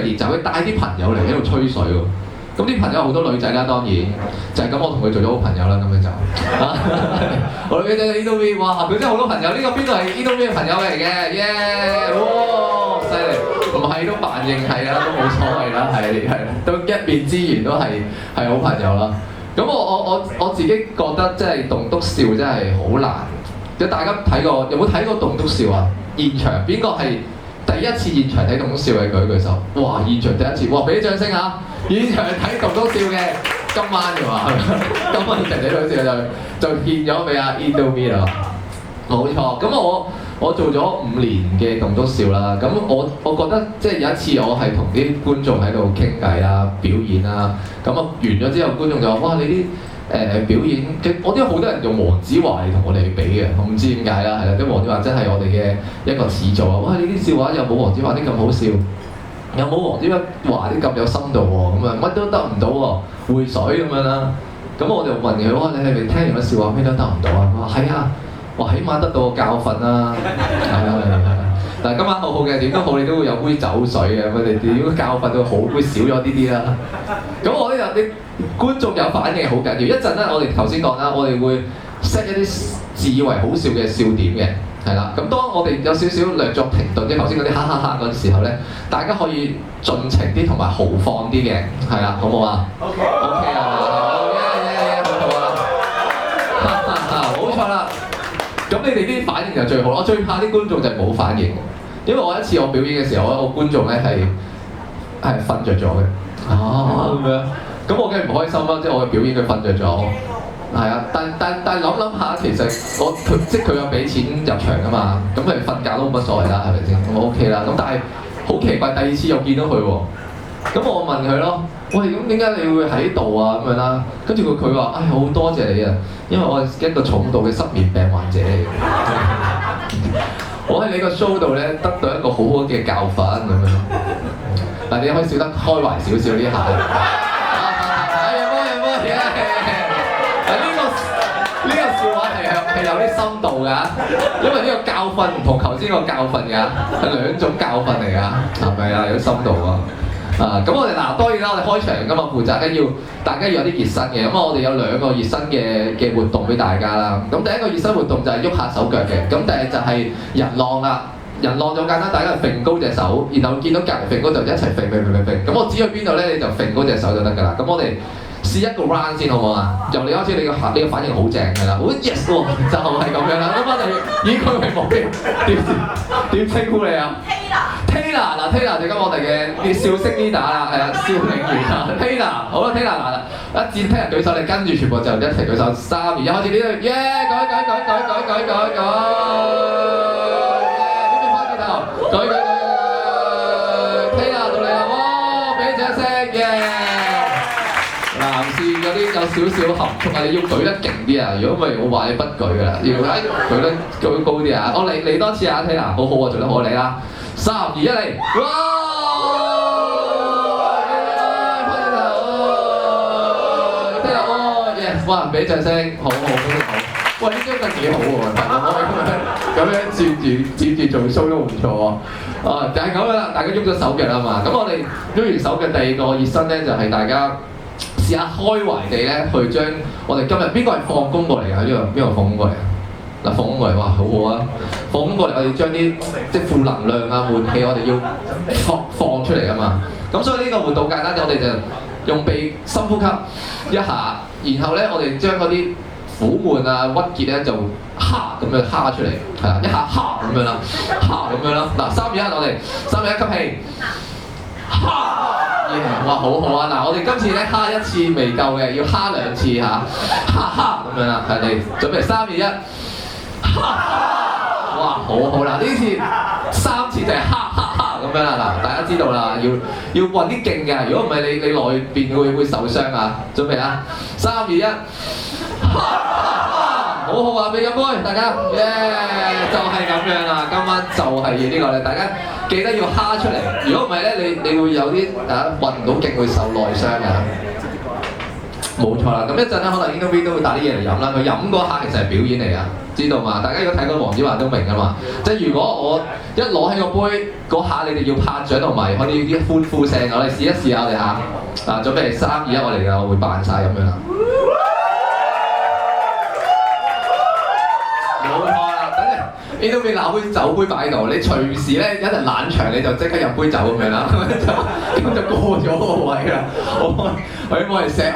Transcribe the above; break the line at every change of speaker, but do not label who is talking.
練習，佢帶啲朋友嚟喺度吹水喎。咁啲朋友好多女仔啦，當然就係咁，我同佢做咗好朋友啦，咁樣就我哋嘅 Indomie， 哇！佢真係好多朋友，呢個邊度係 Indomie 嘅朋友嚟嘅，耶！哇，犀利！唔係都扮認係啦，都冇所謂啦，係都一面之緣都係好朋友啦。咁我自己覺得即係棟篤笑真係好難。有大家睇過有冇睇過棟篤笑啊？現場邊個係第一次現場睇棟篤笑嘅舉手？哇！現場第一次，哇！俾啲掌聲嚇！現場睇棟篤笑嘅今晚嘅話，今晚成睇棟篤笑就獻咗俾阿 Indomie 啦。冇錯，咁我做咗5年嘅棟篤笑啦。咁我覺得即係有一次我係同啲觀眾喺度傾偈啦、表演啦。咁啊完咗之後，觀眾就話：哇！你啲表演嘅，我啲好多人用黃子華嚟同我哋比嘅，我唔知點解啦，係啦，啲黃子華真係我哋嘅一個始祖啊！哇！你啲笑話又冇黃子華啲咁好笑。有冇黃子華啲咁有深度喎？咁啊乜都得唔到喎，回水咁樣啦。咁我就問佢：哇！你係咪聽完個笑話咩都得唔到啊？佢話：係啊，我起碼得到個教訓啦。係。但係今晚好好嘅，點都好，你都會有杯酒水嘅。咁你如果教訓到好杯少咗啲啦。咁我呢有啲觀眾有反應好緊要。一陣咧，我哋頭先講啦，我哋會 set 一啲自以為好笑嘅笑點嘅。係啦，咁當我哋有少少略作停頓，即係頭先嗰啲哈哈哈嗰陣時候咧，大家可以盡情啲同埋豪放啲嘅，係啦，好唔好啊 ？OK 啊，好冇錯啦。咁你哋啲反應就最好。我最怕啲觀眾就係冇反應，因為我一次我表演嘅時候，我觀眾咧係瞓着咗嘅。咁樣，咁我梗係唔開心啦，即係我嘅表演佢瞓着咗。係啊，但諗下，其實即係佢有俾錢入場㗎嘛，咁佢瞓覺都冇乜所謂啦，係咪先？咁 OK 啦。咁但係好奇怪，第二次又見到佢喎。咁我問佢咯：喂，咁點解你會喺度啊？咁樣啦。跟住佢話：唉，好多謝你啊，因為我係一個重度嘅失眠病患者嚟嘅。我喺你個 show 度咧得到一個好好嘅教訓咁樣。但係你可以笑得開懷少少呢下。呢個笑話係有啲深度㗎，因為呢個教訓唔同頭先個教訓㗎，係2種教訓嚟㗎，係咪啊？有啲深度啊！咁我哋當然啦，我哋開場今日負責咧要大家要有啲熱身嘅，咁我哋有2個熱身嘅活動俾大家啦。咁第一個熱身活動就係喐下手腳嘅，咁第二就係人浪啦。人浪就簡單，大家揈高隻手，然後見到隔離揈高就一齊揈。咁我指去邊度咧，你就揈高隻手就得㗎啦。咁我哋試一個 round 先好唔好啊？由你開始，你個反應好正係啦，好 yes 喎，就係咁樣啦。咁我哋以佢為目標，點稱呼你啊 ？Taylor 嗱 ，Taylor 就咁我哋嘅笑聲 leader 啦，係啊，笑領員啊 Taylor 好啦 Taylor 嗱，一見 Taylor 舉手，你跟住全部就一齊舉手，3、2、1開始呢度，耶！改，邊邊翻轉頭，改，Taylor 到你啦，哇！俾掌聲，耶！男士嗰啲有少少含蓄啊，你要舉得勁啲啊！如果唔係，我話你不舉㗎啦，要舉高啲啊！我嚟多次啊，Taylor，好好啊，做得好，嚟啦！3、2、1嚟，哇！翻轉頭，Taylor，耶！哇，俾掌聲，好。喂，呢張凳幾好喎，大家咁樣接住做 show 都唔錯喎。就係咁樣啦，大家喐咗手腳啦嘛。咁我哋喐完手腳，第2個熱身咧就係大家試下開懷地咧去將我哋今日邊個係放工過嚟㗎？邊個放工過嚟啊？嗱，放工過嚟，哇，好好啊！放工過嚟，我哋將啲即係負能量啊、悶氣，我哋要放出嚟㗎嘛。咁所以呢個活動簡單，我哋就用鼻深呼吸一下，然後咧我哋將嗰啲苦悶啊、鬱結咧就哈咁樣哈出嚟，係啦，一下哈咁樣啦，哈咁樣啦。嗱，3、2、1，我哋3、2、1吸氣，哈！哇，好好啊！嗱，我哋今次咧哈1次未夠嘅，要哈2次嚇，哈咁樣啦，係你準備3、2、1，哈！哇，好啦，呢次3次就係哈咁樣啦。嗱，大家知道啦，要運啲勁嘅，如果唔係你內邊會受傷啊。準備啊，3、2、1。好好啊！俾個杯大家，耶！就係咁樣啦，今晚就係要呢個咧，大家記得要蝦出嚟。如果唔係咧，你會有啲運唔到勁，會受內傷㗎。冇錯啦，咁一陣咧，可能 Innovate 都會帶啲嘢嚟飲啦。佢飲嗰下其實係表演嚟啊，知道嘛？大家如果睇過黃子華都明噶嘛。即係如果我一攞起個杯嗰下，你哋要拍掌同埋可以啲歡呼聲，我哋試一試下我哋嚇。準備3、2、1，我哋就會扮晒咁樣啦。冇錯啦，等陣 Innovate 攞杯酒杯擺喺度，你隨時咧一陣冷場你就即刻入杯酒咁樣啦，咁就過咗個位啦。我希望你 set。